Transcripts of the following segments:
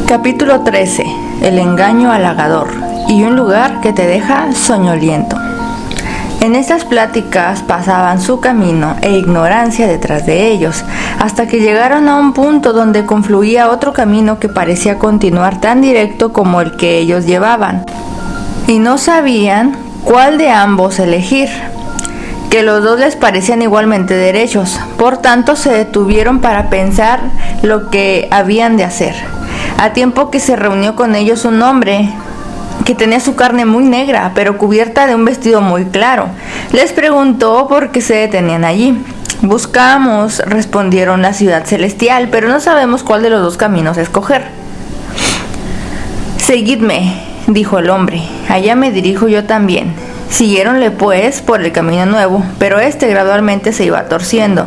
Capítulo 13. El engaño halagador y un lugar que te deja soñoliento. En estas pláticas pasaban su camino e ignorancia detrás de ellos, hasta que llegaron a un punto donde confluía otro camino que parecía continuar tan directo como el que ellos llevaban, y no sabían cuál de ambos elegir, que los dos les parecían igualmente derechos. Por tanto se detuvieron para pensar lo que habían de hacer, a tiempo que se reunió con ellos un hombre que tenía su carne muy negra, pero cubierta de un vestido muy claro. Les preguntó por qué se detenían allí. Buscamos, respondieron, la ciudad celestial, pero no sabemos cuál de los dos caminos escoger. Seguidme, dijo el hombre, allá me dirijo yo también. Siguiéronle pues por el camino nuevo, pero este gradualmente se iba torciendo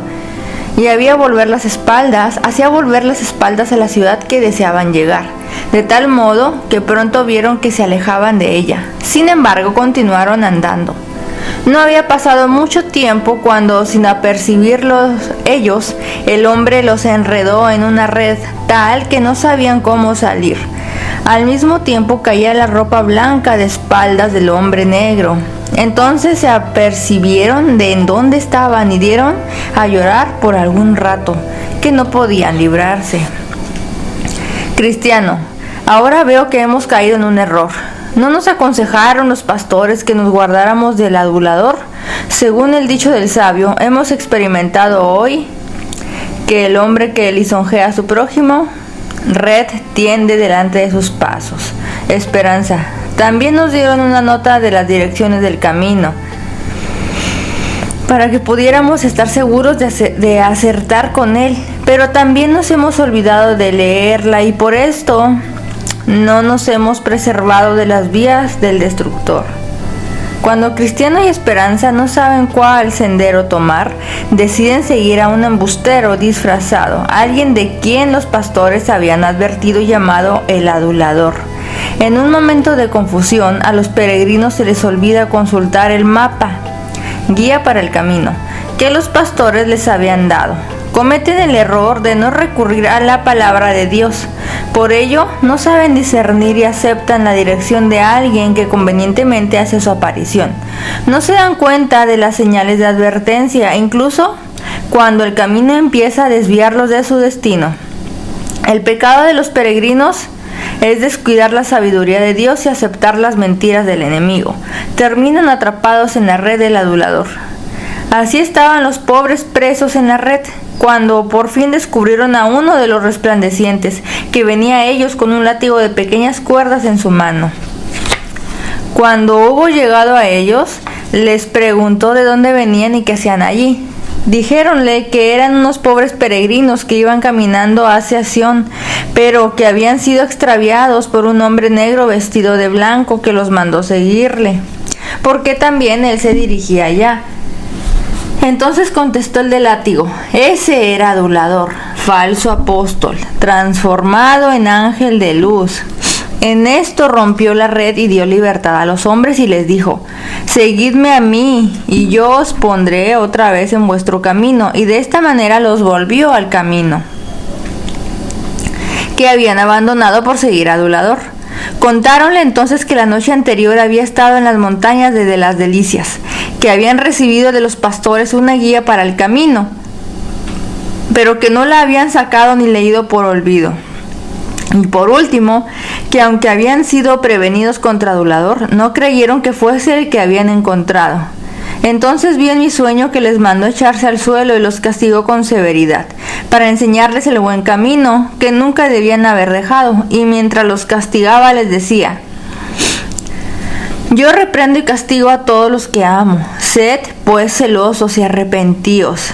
y hacía volver las espaldas a la ciudad que deseaban llegar, de tal modo que pronto vieron que se alejaban de ella. Sin embargo, continuaron andando. No había pasado mucho tiempo cuando, sin apercibirlos ellos, el hombre los enredó en una red tal que no sabían cómo salir. Al mismo tiempo caía la ropa blanca de espaldas del hombre negro. Entonces se apercibieron de en dónde estaban y dieron a llorar por algún rato, que no podían librarse. Cristiano, ahora veo que hemos caído en un error. ¿No nos aconsejaron los pastores que nos guardáramos del adulador? Según el dicho del sabio, hemos experimentado hoy que el hombre que lisonjea a su prójimo, red tiende delante de sus pasos. Esperanza, también nos dieron una nota de las direcciones del camino, para que pudiéramos estar seguros de acertar con él, pero también nos hemos olvidado de leerla y por esto no nos hemos preservado de las vías del destructor. Cuando Cristiano y Esperanza no saben cuál sendero tomar, deciden seguir a un embustero disfrazado, alguien de quien los pastores habían advertido y llamado el adulador. En un momento de confusión, a los peregrinos se les olvida consultar el mapa, guía para el camino, que los pastores les habían dado. Cometen el error de no recurrir a la palabra de Dios. Por ello, no saben discernir y aceptan la dirección de alguien que convenientemente hace su aparición. No se dan cuenta de las señales de advertencia, incluso cuando el camino empieza a desviarlos de su destino. El pecado de los peregrinos es descuidar la sabiduría de Dios y aceptar las mentiras del enemigo. Terminan atrapados en la red del adulador. Así estaban los pobres presos en la red, cuando por fin descubrieron a uno de los resplandecientes, que venía a ellos con un látigo de pequeñas cuerdas en su mano. Cuando hubo llegado a ellos, les preguntó de dónde venían y qué hacían allí. Dijéronle que eran unos pobres peregrinos que iban caminando hacia Sión, pero que habían sido extraviados por un hombre negro vestido de blanco que los mandó seguirle, porque también él se dirigía allá. Entonces contestó el del látigo: ese era adulador, falso apóstol, transformado en ángel de luz. En esto rompió la red y dio libertad a los hombres y les dijo: seguidme a mí y yo os pondré otra vez en vuestro camino. Y de esta manera los volvió al camino que habían abandonado por seguir a adulador. Contáronle entonces que la noche anterior había estado en las montañas de las Delicias, que habían recibido de los pastores una guía para el camino, pero que no la habían sacado ni leído por olvido. Y por último, que aunque habían sido prevenidos contra adulador, no creyeron que fuese el que habían encontrado. Entonces vi en mi sueño que les mandó echarse al suelo y los castigó con severidad, para enseñarles el buen camino que nunca debían haber dejado, y mientras los castigaba les decía: yo reprendo y castigo a todos los que amo, sed pues celosos y arrepentíos.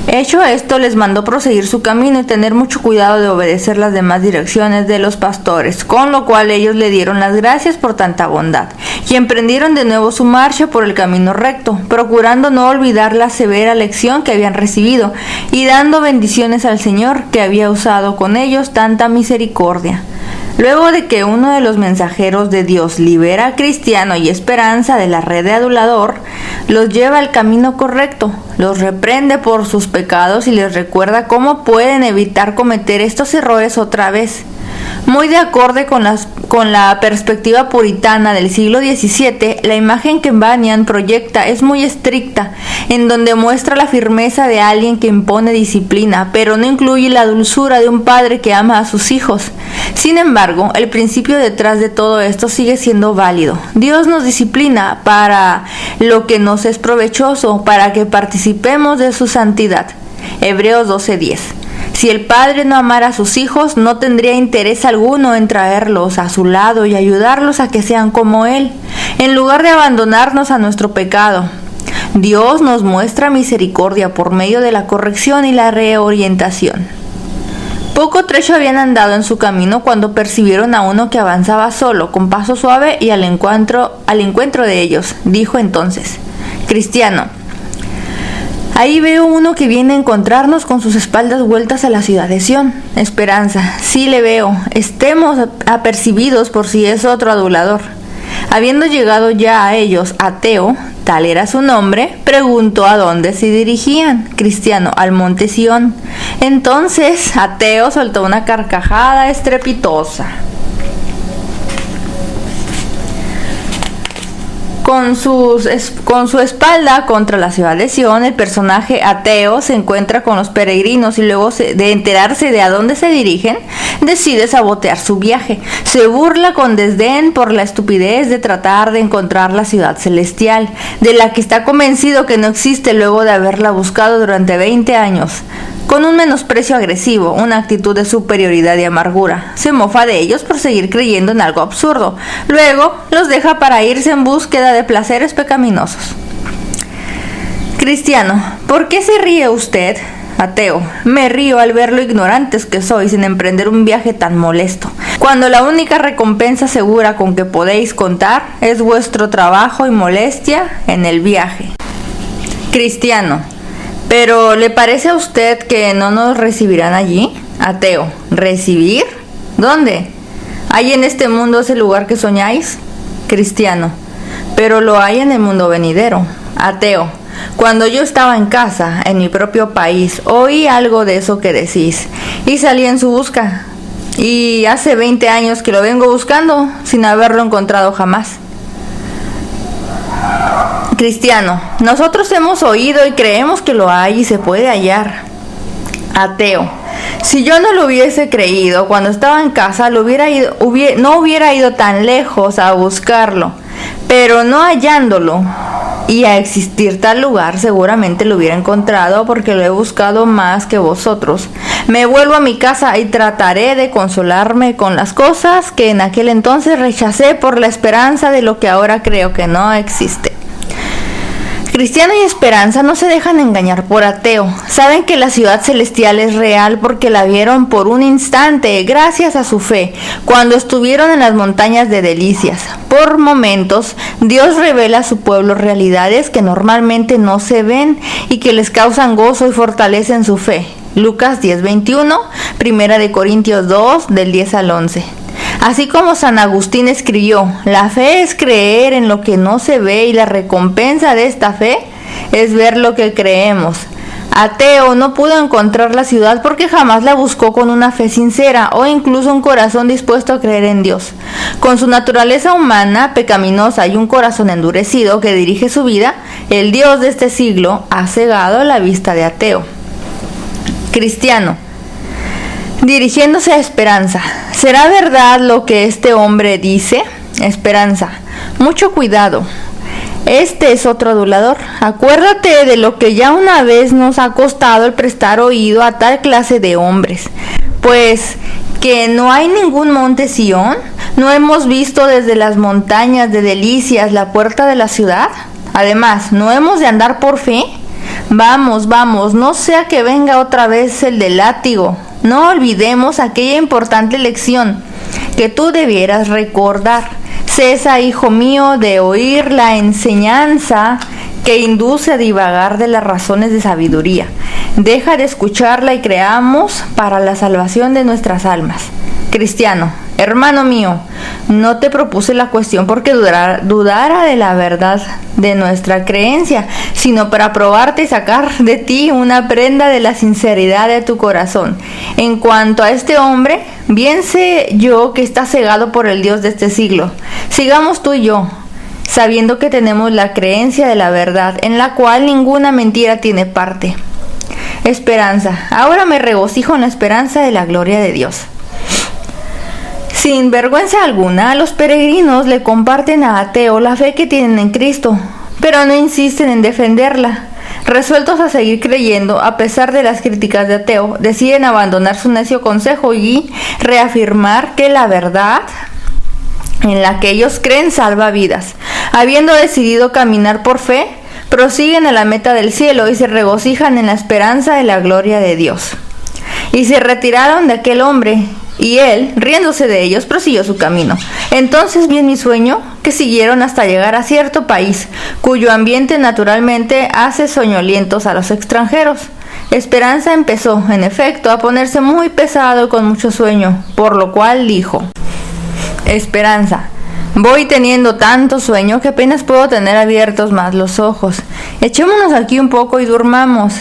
Hecho esto, les mandó proseguir su camino y tener mucho cuidado de obedecer las demás direcciones de los pastores, con lo cual ellos le dieron las gracias por tanta bondad, y emprendieron de nuevo su marcha por el camino recto, procurando no olvidar la severa lección que habían recibido, y dando bendiciones al Señor, que había usado con ellos tanta misericordia. Luego de que uno de los mensajeros de Dios libera a Cristiano y Esperanza de la red de adulador, los lleva al camino correcto, los reprende por sus pecados y les recuerda cómo pueden evitar cometer estos errores otra vez. Muy de acorde con la perspectiva puritana del siglo XVII, la imagen que Bunyan proyecta es muy estricta, en donde muestra la firmeza de alguien que impone disciplina, pero no incluye la dulzura de un padre que ama a sus hijos. Sin embargo, el principio detrás de todo esto sigue siendo válido. Dios nos disciplina para lo que nos es provechoso, para que participemos de su santidad. Hebreos 12:10. Si el padre no amara a sus hijos, no tendría interés alguno en traerlos a su lado y ayudarlos a que sean como él, en lugar de abandonarnos a nuestro pecado. Dios nos muestra misericordia por medio de la corrección y la reorientación. Poco trecho habían andado en su camino cuando percibieron a uno que avanzaba solo, con paso suave y al encuentro de ellos. Dijo entonces: Cristiano, ahí veo uno que viene a encontrarnos con sus espaldas vueltas a la ciudad de Sión. Esperanza, sí le veo. Estemos apercibidos por si es otro adulador. Habiendo llegado ya a ellos, Ateo, tal era su nombre, preguntó a dónde se dirigían. Cristiano: al monte Sión. Entonces Ateo soltó una carcajada estrepitosa. Con su espalda contra la ciudad de Sión, el personaje Ateo se encuentra con los peregrinos y luego de enterarse de a dónde se dirigen, decide sabotear su viaje. Se burla con desdén por la estupidez de tratar de encontrar la ciudad celestial, de la que está convencido que no existe luego de haberla buscado durante 20 años. Con un menosprecio agresivo, una actitud de superioridad y amargura, se mofa de ellos por seguir creyendo en algo absurdo. Luego los deja para irse en búsqueda de placeres pecaminosos. Cristiano: ¿por qué se ríe usted? Ateo: me río al ver lo ignorantes que sois en emprender un viaje tan molesto, cuando la única recompensa segura con que podéis contar es vuestro trabajo y molestia en el viaje. Cristiano: ¿pero le parece a usted que no nos recibirán allí? Ateo: ¿recibir? ¿Dónde? ¿Hay en este mundo ese lugar que soñáis? Cristiano: pero lo hay en el mundo venidero. Ateo: cuando yo estaba en casa, en mi propio país, oí algo de eso que decís y salí en su busca. Y hace 20 años que lo vengo buscando sin haberlo encontrado jamás. Cristiano: nosotros hemos oído y creemos que lo hay y se puede hallar. Ateo: si yo no lo hubiese creído cuando estaba en casa, no hubiera ido tan lejos a buscarlo, pero no hallándolo y a existir tal lugar, seguramente lo hubiera encontrado porque lo he buscado más que vosotros. Me vuelvo a mi casa y trataré de consolarme con las cosas que en aquel entonces rechacé por la esperanza de lo que ahora creo que no existe. Cristiano y Esperanza no se dejan engañar por Ateo. Saben que la ciudad celestial es real porque la vieron por un instante, gracias a su fe, cuando estuvieron en las montañas de Delicias. Por momentos, Dios revela a su pueblo realidades que normalmente no se ven y que les causan gozo y fortalecen su fe. Lucas 10:21, 1 de Corintios 2, del 10 al 11. Así como San Agustín escribió: la fe es creer en lo que no se ve y la recompensa de esta fe es ver lo que creemos. Ateo no pudo encontrar la ciudad porque jamás la buscó con una fe sincera o incluso un corazón dispuesto a creer en Dios. Con su naturaleza humana, pecaminosa y un corazón endurecido que dirige su vida, el Dios de este siglo ha cegado la vista de Ateo. Cristiano, dirigiéndose a Esperanza: ¿será verdad lo que este hombre dice? Esperanza: mucho cuidado. Este es otro adulador. Acuérdate de lo que ya una vez nos ha costado el prestar oído a tal clase de hombres. Pues, ¿que no hay ningún monte Sión? ¿No hemos visto desde las montañas de Delicias la puerta de la ciudad? Además, ¿no hemos de andar por fe? Vamos, no sea que venga otra vez el del látigo. No olvidemos aquella importante lección que tú debieras recordar. Cesa, hijo mío, de oír la enseñanza que induce a divagar de las razones de sabiduría. Deja de escucharla y creamos para la salvación de nuestras almas. Cristiano: hermano mío, No te propuse la cuestión porque dudara de la verdad de nuestra creencia, sino para probarte y sacar de ti una prenda de la sinceridad de tu corazón. En cuanto a este hombre, bien sé yo que está cegado por el Dios de este siglo. Sigamos tú y yo, sabiendo que tenemos la creencia de la verdad, en la cual ninguna mentira tiene parte. Esperanza. Ahora me regocijo en la esperanza de la gloria de Dios. Sin vergüenza alguna, los peregrinos le comparten a Ateo la fe que tienen en Cristo, pero no insisten en defenderla. Resueltos a seguir creyendo, a pesar de las críticas de Ateo, deciden abandonar su necio consejo y reafirmar que la verdad en la que ellos creen salva vidas. Habiendo decidido caminar por fe, prosiguen a la meta del cielo y se regocijan en la esperanza de la gloria de Dios. Y se retiraron de aquel hombre, y él, riéndose de ellos, prosiguió su camino. Entonces vi en mi sueño que siguieron hasta llegar a cierto país, cuyo ambiente naturalmente hace soñolientos a los extranjeros. Esperanza empezó, en efecto, a ponerse muy pesado y con mucho sueño, por lo cual dijo: Esperanza, voy teniendo tanto sueño que apenas puedo tener abiertos más los ojos. Echémonos aquí un poco y durmamos.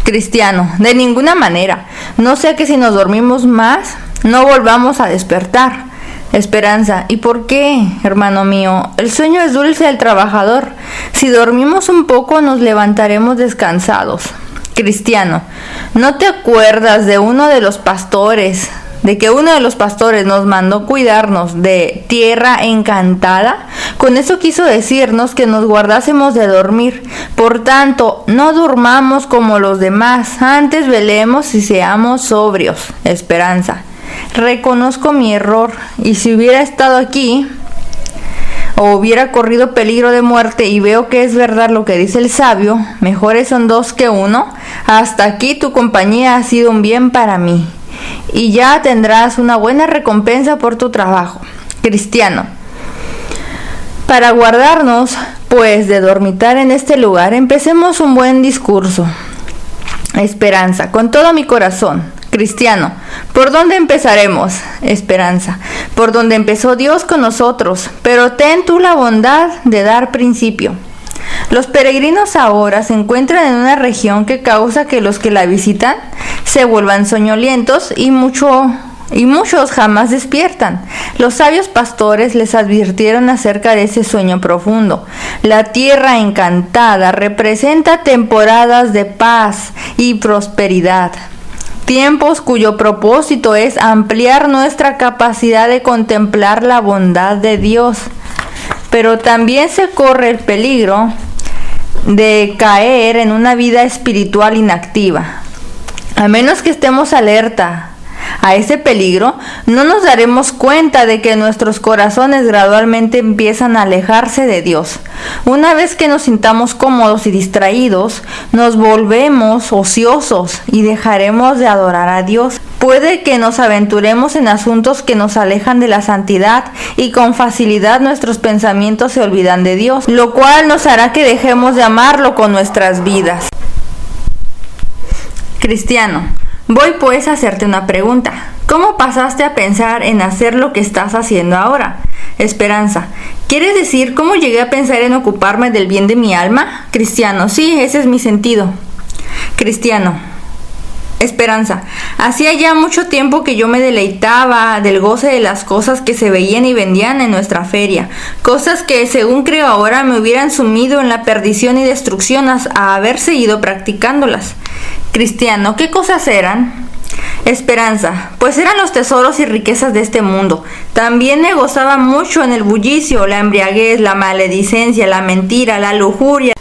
Cristiano, de ninguna manera. No sea que si nos dormimos más, no volvamos a despertar. Esperanza, ¿y por qué, hermano mío? El sueño es dulce al trabajador. Si dormimos un poco, nos levantaremos descansados. Cristiano, ¿no te acuerdas de que uno de los pastores nos mandó cuidarnos de tierra encantada? Con eso quiso decirnos que nos guardásemos de dormir. Por tanto, no durmamos como los demás, antes velemos y seamos sobrios. Esperanza, reconozco mi error, y si hubiera estado aquí o hubiera corrido peligro de muerte y veo que es verdad lo que dice el sabio, mejores son dos que uno. Hasta aquí tu compañía ha sido un bien para mí, y ya tendrás una buena recompensa por tu trabajo. Cristiano, para guardarnos, pues, de dormitar en este lugar, empecemos un buen discurso. Esperanza, con todo mi corazón. Cristiano, ¿por dónde empezaremos? Esperanza, por donde empezó Dios con nosotros, pero ten tú la bondad de dar principio. Los peregrinos ahora se encuentran en una región que causa que los que la visitan se vuelvan soñolientos y muchos jamás despiertan. Los sabios pastores les advirtieron acerca de ese sueño profundo. La tierra encantada representa temporadas de paz y prosperidad, tiempos cuyo propósito es ampliar nuestra capacidad de contemplar la bondad de Dios. Pero también se corre el peligro de caer en una vida espiritual inactiva. A menos que estemos alerta a ese peligro, no nos daremos cuenta de que nuestros corazones gradualmente empiezan a alejarse de Dios. Una vez que nos sintamos cómodos y distraídos, nos volvemos ociosos y dejaremos de adorar a Dios. Puede que nos aventuremos en asuntos que nos alejan de la santidad y con facilidad nuestros pensamientos se olvidan de Dios, lo cual nos hará que dejemos de amarlo con nuestras vidas. Cristiano, voy pues a hacerte una pregunta. ¿Cómo pasaste a pensar en hacer lo que estás haciendo ahora? Esperanza, ¿quieres decir cómo llegué a pensar en ocuparme del bien de mi alma? Cristiano, sí, ese es mi sentido. Cristiano, Esperanza, hacía ya mucho tiempo que yo me deleitaba del goce de las cosas que se veían y vendían en nuestra feria, cosas que, según creo ahora, me hubieran sumido en la perdición y destrucción a haber seguido practicándolas. Cristiano, ¿qué cosas eran? Esperanza, pues eran los tesoros y riquezas de este mundo. También me gozaba mucho en el bullicio, la embriaguez, la maledicencia, la mentira, la lujuria,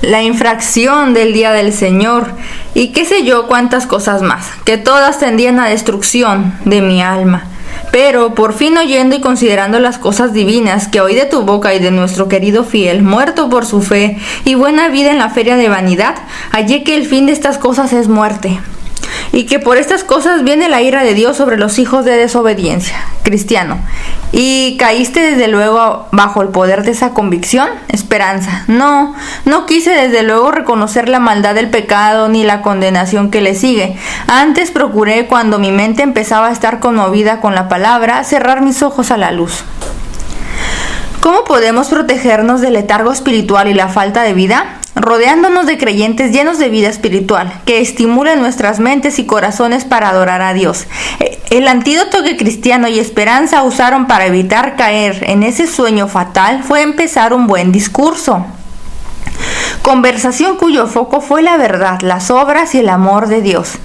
la infracción del día del Señor y qué sé yo cuántas cosas más, que todas tendían a destrucción de mi alma. Pero por fin, oyendo y considerando las cosas divinas que oí de tu boca y de nuestro querido fiel, muerto por su fe y buena vida en la feria de vanidad, hallé que el fin de estas cosas es muerte. y que por estas cosas viene la ira de Dios sobre los hijos de desobediencia. Cristiano. ¿Y caíste desde luego bajo el poder de esa convicción? Esperanza. No quise desde luego reconocer la maldad del pecado ni la condenación que le sigue. Antes procuré, cuando mi mente empezaba a estar conmovida con la palabra, cerrar mis ojos a la luz. ¿Cómo podemos protegernos del letargo espiritual y la falta de vida? Rodeándonos de creyentes llenos de vida espiritual, que estimulen nuestras mentes y corazones para adorar a Dios. El antídoto que Cristiano y Esperanza usaron para evitar caer en ese sueño fatal fue empezar un buen discurso. Conversación cuyo foco fue la verdad, las obras y el amor de Dios.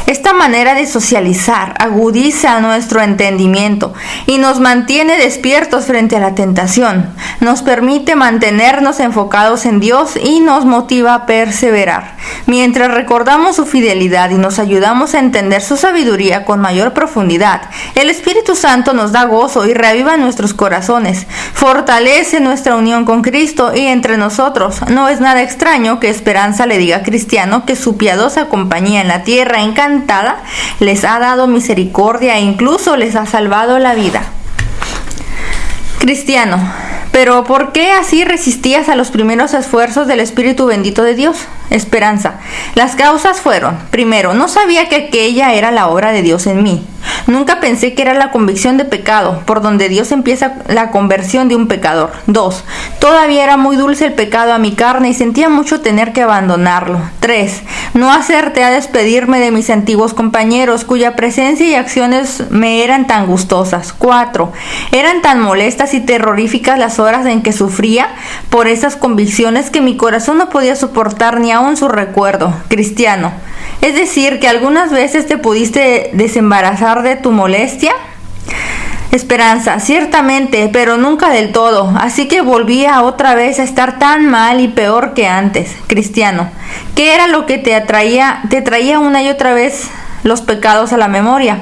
Esta manera de socializar agudiza nuestro entendimiento y nos mantiene despiertos frente a la tentación. Nos permite mantenernos enfocados en Dios y nos motiva a perseverar. Mientras recordamos su fidelidad y nos ayudamos a entender su sabiduría con mayor profundidad, el Espíritu Santo nos da gozo y reaviva nuestros corazones, fortalece nuestra unión con Cristo y entre nosotros. No es nada extraño que Esperanza le diga a Cristiano que su piadosa compañía en la tierra encantada les ha dado misericordia e incluso les ha salvado la vida. Cristiano. Pero ¿por qué así resistías a los primeros esfuerzos del Espíritu bendito de Dios? Esperanza. Las causas fueron: primero, no sabía que aquella era la obra de Dios en mí. Nunca pensé que era la convicción de pecado, por donde Dios empieza la conversión de un pecador. 2. Todavía era muy dulce el pecado a mi carne y sentía mucho tener que abandonarlo. 3. No acerté a despedirme de mis antiguos compañeros, cuya presencia y acciones me eran tan gustosas. 4. Eran tan molestas y terroríficas las horas en que sufría por esas convicciones que mi corazón no podía soportar ni aún su recuerdo. Cristiano. Es decir, que algunas veces te pudiste desembarazar de tu molestia. Esperanza. Ciertamente, pero nunca del todo, así que volvía otra vez a estar tan mal y peor que antes. Cristiano. ¿Qué era lo que te traía una y otra vez los pecados a la memoria?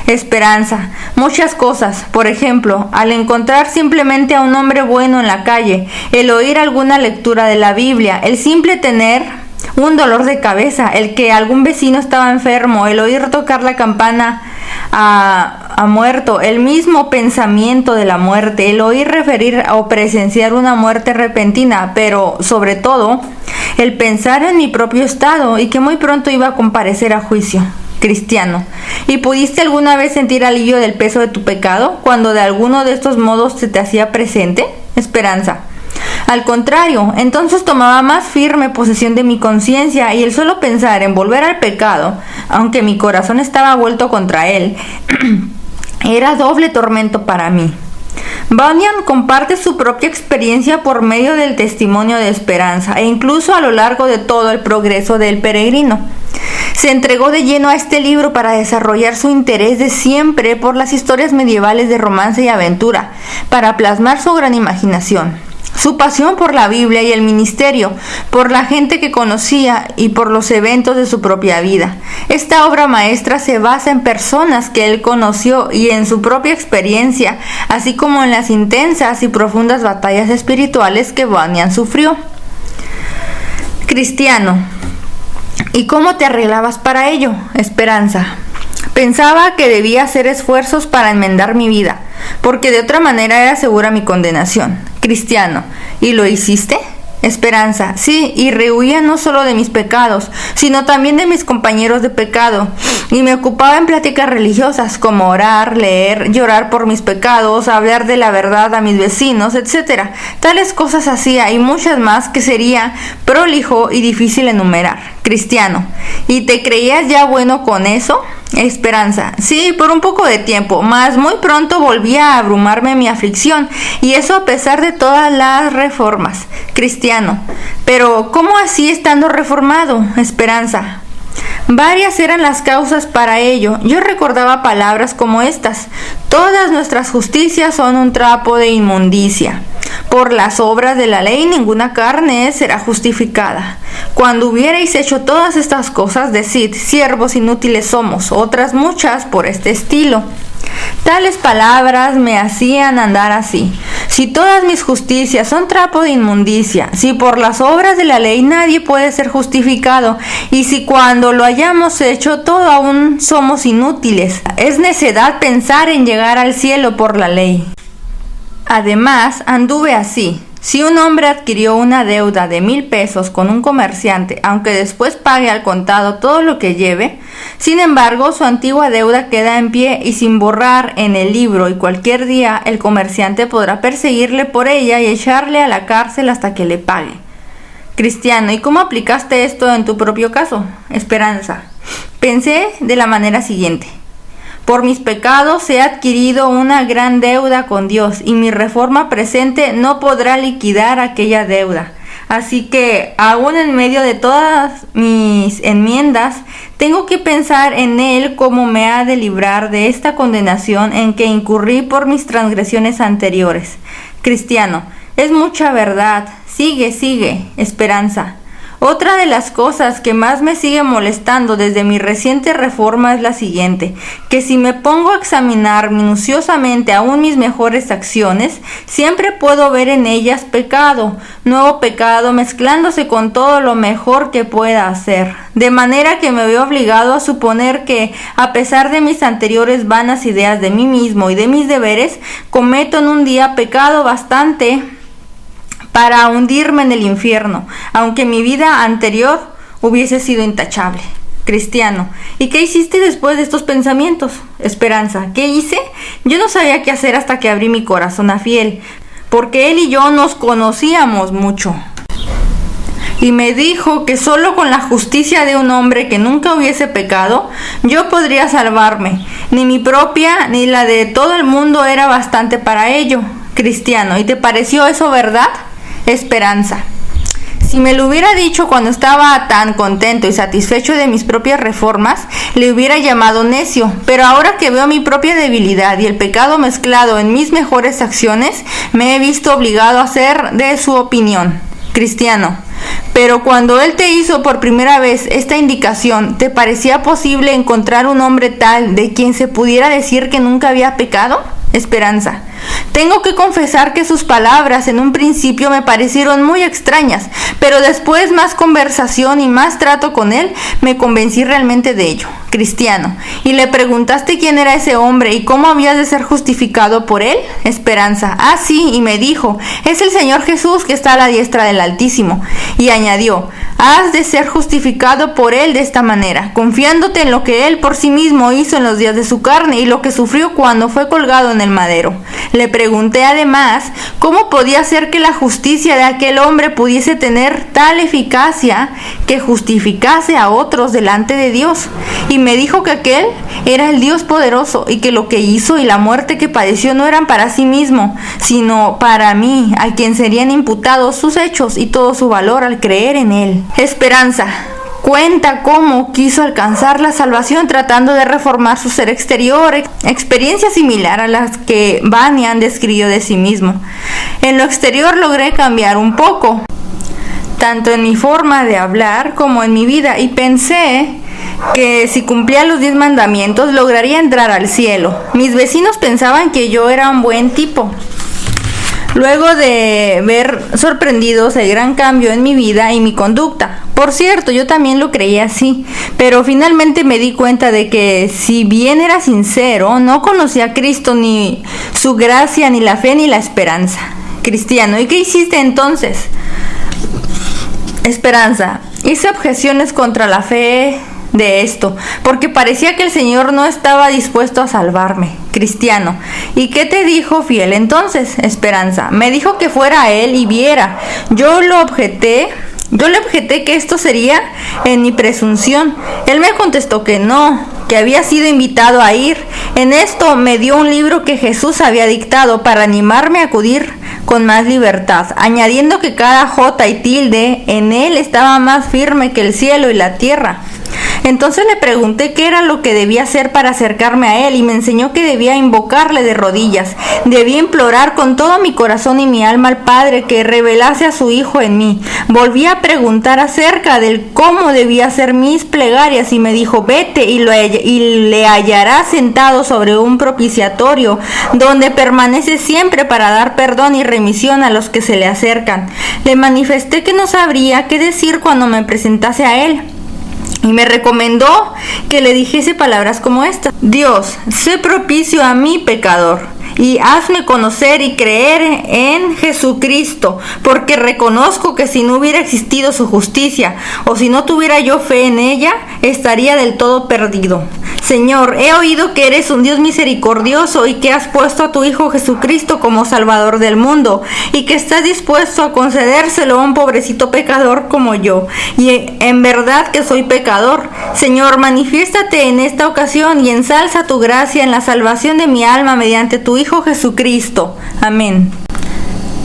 Esperanza. Muchas cosas. Por ejemplo, al encontrar simplemente a un hombre bueno en la calle, el oír alguna lectura de la Biblia, el simple tener un dolor de cabeza, el que algún vecino estaba enfermo, el oír tocar la campana a muerto, el mismo pensamiento de la muerte, el oír referir o presenciar una muerte repentina, pero sobre todo el pensar en mi propio estado y que muy pronto iba a comparecer a juicio. Cristiano. ¿Y pudiste alguna vez sentir alivio del peso de tu pecado cuando de alguno de estos modos se te hacía presente? Esperanza. Al contrario, entonces tomaba más firme posesión de mi conciencia y el solo pensar en volver al pecado, aunque mi corazón estaba vuelto contra él, era doble tormento para mí. Bunyan comparte su propia experiencia por medio del testimonio de Esperanza e incluso a lo largo de todo el progreso del peregrino. Se entregó de lleno a este libro para desarrollar su interés de siempre por las historias medievales de romance y aventura, para plasmar su gran imaginación. Su pasión por la Biblia y el ministerio, por la gente que conocía y por los eventos de su propia vida. Esta obra maestra se basa en personas que él conoció y en su propia experiencia, así como en las intensas y profundas batallas espirituales que Bunyan sufrió. Cristiano. ¿Y cómo te arreglabas para ello? Esperanza. Pensaba que debía hacer esfuerzos para enmendar mi vida, porque de otra manera era segura mi condenación. Cristiano. ¿Y lo hiciste? Esperanza. Sí, y rehuía no solo de mis pecados, sino también de mis compañeros de pecado, y me ocupaba en pláticas religiosas como orar, leer, llorar por mis pecados, hablar de la verdad a mis vecinos, etc. Tales cosas hacía y muchas más que sería prolijo y difícil enumerar. Cristiano. ¿Y te creías ya bueno con eso? Esperanza. Sí, por un poco de tiempo, mas muy pronto volvía a abrumarme mi aflicción, y eso a pesar de todas las reformas. Cristiano. Pero ¿cómo así estando reformado? Esperanza. Varias eran las causas para ello. Yo recordaba palabras como estas: todas nuestras justicias son un trapo de inmundicia. Por las obras de la ley ninguna carne será justificada. Cuando hubierais hecho todas estas cosas, decid: siervos inútiles somos. Otras muchas por este estilo. Tales palabras me hacían andar así. Si todas mis justicias son trapo de inmundicia, si por las obras de la ley nadie puede ser justificado, y si cuando lo hayamos hecho todo aún somos inútiles, es necedad pensar en llegar al cielo por la ley. Además, anduve así. Si un hombre adquirió una deuda de 1,000 pesos con un comerciante, aunque después pague al contado todo lo que lleve, sin embargo, su antigua deuda queda en pie y sin borrar en el libro, y cualquier día el comerciante podrá perseguirle por ella y echarle a la cárcel hasta que le pague. Cristiano, ¿y cómo aplicaste esto en tu propio caso? Esperanza. Pensé de la manera siguiente. Por mis pecados he adquirido una gran deuda con Dios y mi reforma presente no podrá liquidar aquella deuda. Así que, aún en medio de todas mis enmiendas, tengo que pensar en Él como me ha de librar de esta condenación en que incurrí por mis transgresiones anteriores. Cristiano, es mucha verdad. Sigue, Esperanza. Otra de las cosas que más me sigue molestando desde mi reciente reforma es la siguiente, que si me pongo a examinar minuciosamente aún mis mejores acciones, siempre puedo ver en ellas pecado, nuevo pecado mezclándose con todo lo mejor que pueda hacer, de manera que me veo obligado a suponer que, a pesar de mis anteriores vanas ideas de mí mismo y de mis deberes, cometo en un día pecado bastante para hundirme en el infierno, aunque mi vida anterior hubiese sido intachable. Cristiano, ¿y qué hiciste después de estos pensamientos? Esperanza, ¿qué hice? Yo no sabía qué hacer hasta que abrí mi corazón a Fiel, porque él y yo nos conocíamos mucho. Y me dijo que solo con la justicia de un hombre que nunca hubiese pecado, yo podría salvarme. Ni mi propia ni la de todo el mundo era bastante para ello. Cristiano, ¿y te pareció eso verdad? Esperanza. Si me lo hubiera dicho cuando estaba tan contento y satisfecho de mis propias reformas, le hubiera llamado necio, pero ahora que veo mi propia debilidad y el pecado mezclado en mis mejores acciones, me he visto obligado a ser de su opinión. Cristiano, pero cuando él te hizo por primera vez esta indicación, ¿te parecía posible encontrar un hombre tal de quien se pudiera decir que nunca había pecado? Esperanza. Tengo que confesar que sus palabras en un principio me parecieron muy extrañas, pero después más conversación y más trato con él, me convencí realmente de ello. Cristiano. ¿Y le preguntaste quién era ese hombre y cómo habías de ser justificado por él? Esperanza. Ah, sí, y me dijo, es el Señor Jesús que está a la diestra del Altísimo. Y añadió, has de ser justificado por él de esta manera, confiándote en lo que él por sí mismo hizo en los días de su carne y lo que sufrió cuando fue colgado en el madero. Le pregunté además cómo podía ser que la justicia de aquel hombre pudiese tener tal eficacia que justificase a otros delante de Dios. Y me dijo que aquel era el Dios poderoso y que lo que hizo y la muerte que padeció no eran para sí mismo, sino para mí, a quien serían imputados sus hechos y todo su valor al creer en él. Esperanza. Cuenta cómo quiso alcanzar la salvación tratando de reformar su ser exterior, experiencia similar a las que Bunyan describió de sí mismo. En lo exterior logré cambiar un poco, tanto en mi forma de hablar como en mi vida, y pensé que si cumplía los 10 mandamientos lograría entrar al cielo. Mis vecinos pensaban que yo era un buen tipo. Luego de ver sorprendidos el gran cambio en mi vida y mi conducta. Por cierto, yo también lo creía así, pero finalmente me di cuenta de que si bien era sincero, no conocía a Cristo, ni su gracia, ni la fe, ni la esperanza. Cristiano, ¿y qué hiciste entonces? Esperanza, hice objeciones contra la fe de esto, porque parecía que el Señor no estaba dispuesto a salvarme. Cristiano, ¿y qué te dijo Fiel entonces? Esperanza, me dijo que fuera a él y viera. Yo le objeté que esto sería en mi presunción. Él me contestó que no, que había sido invitado a ir. En esto me dio un libro que Jesús había dictado para animarme a acudir con más libertad, añadiendo que cada jota y tilde en él estaba más firme que el cielo y la tierra. Entonces le pregunté qué era lo que debía hacer para acercarme a él y me enseñó que debía invocarle de rodillas. Debía implorar con todo mi corazón y mi alma al Padre que revelase a su Hijo en mí. Volví a preguntar acerca del cómo debía hacer mis plegarias y me dijo: vete y le hallarás sentado sobre un propiciatorio donde permanece siempre para dar perdón y remisión a los que se le acercan. Le manifesté que no sabría qué decir cuando me presentase a él. Y me recomendó que le dijese palabras como estas: Dios, sé propicio a mi pecador, y hazme conocer y creer en Jesucristo, porque reconozco que si no hubiera existido su justicia, o si no tuviera yo fe en ella, estaría del todo perdido. Señor, he oído que eres un Dios misericordioso y que has puesto a tu Hijo Jesucristo como Salvador del mundo, y que estás dispuesto a concedérselo a un pobrecito pecador como yo. Y en verdad que soy pecador. Señor, manifiéstate en esta ocasión y ensalza tu gracia en la salvación de mi alma mediante tu Hijo Jesucristo. Amén.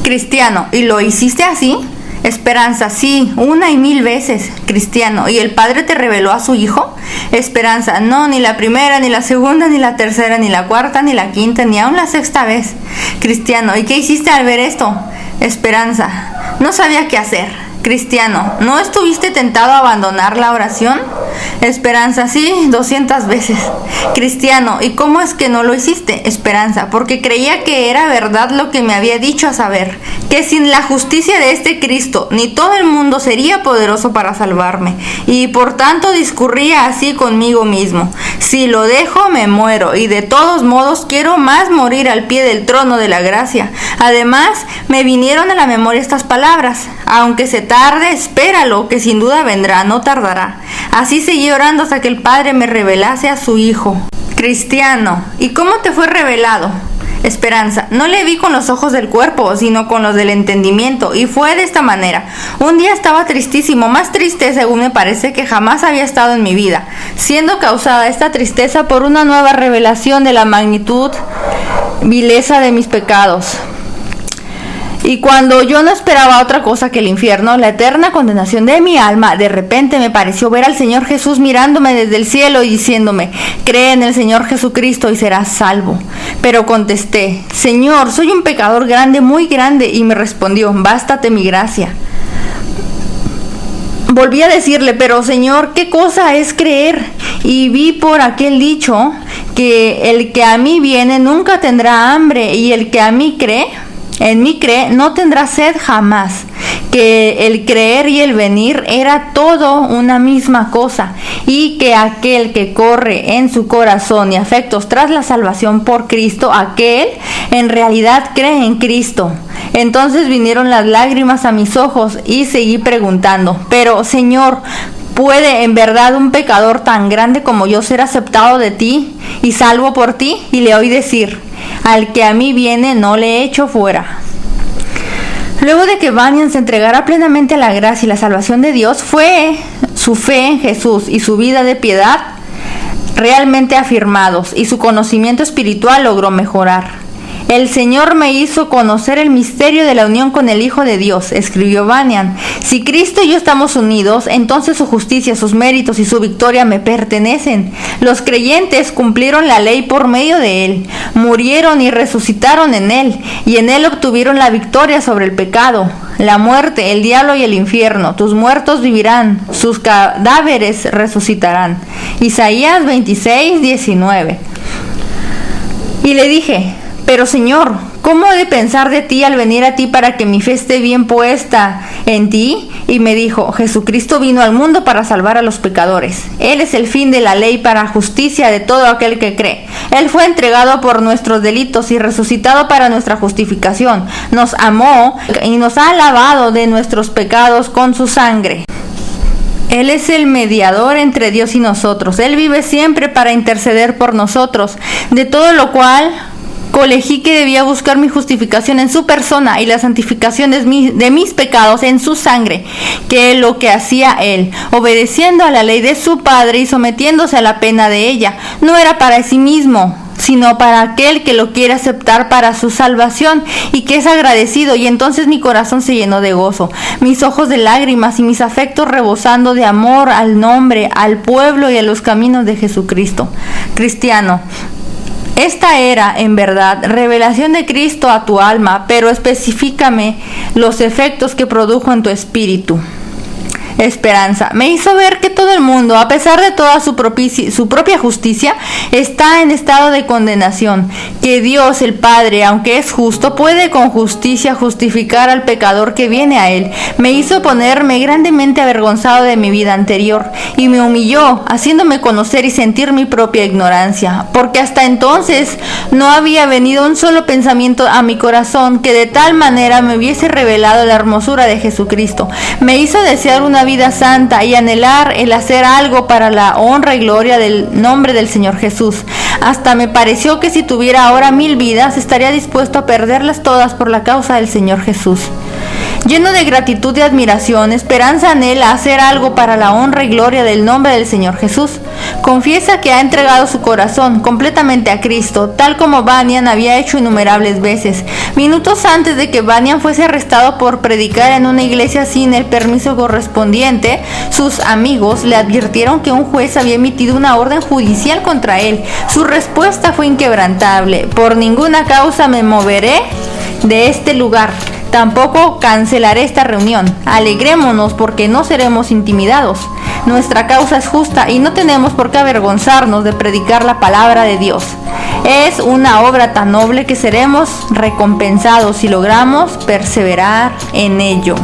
Cristiano: ¿y lo hiciste así? Esperanza: sí, 1 y 1000 veces. Cristiano: ¿y el Padre te reveló a su Hijo? Esperanza: no, ni la primera, ni la segunda, ni la tercera, ni la cuarta, ni la quinta, ni aún la sexta vez. Cristiano: ¿y qué hiciste al ver esto? Esperanza: no sabía qué hacer. Cristiano: ¿no estuviste tentado a abandonar la oración? Esperanza: sí, 200 veces. Cristiano: ¿y cómo es que no lo hiciste? Esperanza: porque creía que era verdad lo que me había dicho, a saber, que sin la justicia de este Cristo, ni todo el mundo sería poderoso para salvarme, y por tanto discurría así conmigo mismo: si lo dejo, me muero, y de todos modos quiero más morir al pie del trono de la gracia. Además, me vinieron a la memoria estas palabras: aunque se tarde, espéralo, que sin duda vendrá, no tardará. Así seguí orando hasta que el Padre me revelase a su Hijo. Cristiano: ¿y cómo te fue revelado? Esperanza: no le vi con los ojos del cuerpo, sino con los del entendimiento, y fue de esta manera. Un día estaba tristísimo, más triste según me parece que jamás había estado en mi vida, siendo causada esta tristeza por una nueva revelación de la magnitud, vileza de mis pecados. Y cuando yo no esperaba otra cosa que el infierno, la eterna condenación de mi alma, de repente me pareció ver al Señor Jesús mirándome desde el cielo y diciéndome: cree en el Señor Jesucristo y serás salvo. Pero contesté: Señor, soy un pecador grande, muy grande. Y me respondió: bástate mi gracia. Volví a decirle: pero Señor, ¿qué cosa es creer? Y vi por aquel dicho que el que a mí viene nunca tendrá hambre, y el que en mí cree, no tendrá sed jamás. Que el creer y el venir era todo una misma cosa, y que aquel que corre en su corazón y afectos tras la salvación por Cristo, aquel en realidad cree en Cristo. Entonces vinieron las lágrimas a mis ojos y seguí preguntando: pero Señor, ¿puede en verdad un pecador tan grande como yo ser aceptado de ti y salvo por ti? Y le oí decir: al que a mí viene no le echo fuera. Luego de que Bunyan se entregara plenamente a la gracia y la salvación de Dios, fue su fe en Jesús y su vida de piedad realmente afirmados, y su conocimiento espiritual logró mejorar. El Señor me hizo conocer el misterio de la unión con el Hijo de Dios, escribió Bunyan. Si Cristo y yo estamos unidos, entonces su justicia, sus méritos y su victoria me pertenecen. Los creyentes cumplieron la ley por medio de Él, murieron y resucitaron en Él, y en Él obtuvieron la victoria sobre el pecado, la muerte, el diablo y el infierno. Tus muertos vivirán, sus cadáveres resucitarán. Isaías 26:19. Y le dije: pero Señor, ¿cómo he de pensar de ti al venir a ti para que mi fe esté bien puesta en ti? Y me dijo: Jesucristo vino al mundo para salvar a los pecadores. Él es el fin de la ley para justicia de todo aquel que cree. Él fue entregado por nuestros delitos y resucitado para nuestra justificación. Nos amó y nos ha lavado de nuestros pecados con su sangre. Él es el mediador entre Dios y nosotros. Él vive siempre para interceder por nosotros, de todo lo cual colegí que debía buscar mi justificación en su persona y la santificación de mis pecados en su sangre, que es lo que hacía él, obedeciendo a la ley de su Padre y sometiéndose a la pena de ella. No era para sí mismo, sino para aquel que lo quiere aceptar para su salvación y que es agradecido. Y entonces mi corazón se llenó de gozo, mis ojos de lágrimas y mis afectos rebosando de amor al nombre, al pueblo y a los caminos de Jesucristo. Cristiano, esta era, en verdad, revelación de Cristo a tu alma, pero específicame los efectos que produjo en tu espíritu. Esperanza. Me hizo ver que todo el mundo, a pesar de toda su propia justicia, está en estado de condenación. Que Dios, el Padre, aunque es justo, puede con justicia justificar al pecador que viene a Él. Me hizo ponerme grandemente avergonzado de mi vida anterior y me humilló, haciéndome conocer y sentir mi propia ignorancia, porque hasta entonces no había venido un solo pensamiento a mi corazón que de tal manera me hubiese revelado la hermosura de Jesucristo. Me hizo desear una vida santa y anhelar el hacer algo para la honra y gloria del nombre del Señor Jesús. Hasta me pareció que si tuviera ahora 1000 vidas, estaría dispuesto a perderlas todas por la causa del Señor Jesús. Lleno de gratitud y admiración, Esperanza anhela hacer algo para la honra y gloria del nombre del Señor Jesús. Confiesa que ha entregado su corazón completamente a Cristo, tal como Bunyan había hecho innumerables veces. Minutos antes de que Bunyan fuese arrestado por predicar en una iglesia sin el permiso correspondiente, sus amigos le advirtieron que un juez había emitido una orden judicial contra él. Su respuesta fue inquebrantable: por ninguna causa me moveré de este lugar. Tampoco cancelaré esta reunión. Alegrémonos porque no seremos intimidados. Nuestra causa es justa y no tenemos por qué avergonzarnos de predicar la palabra de Dios. Es una obra tan noble que seremos recompensados si logramos perseverar en ello.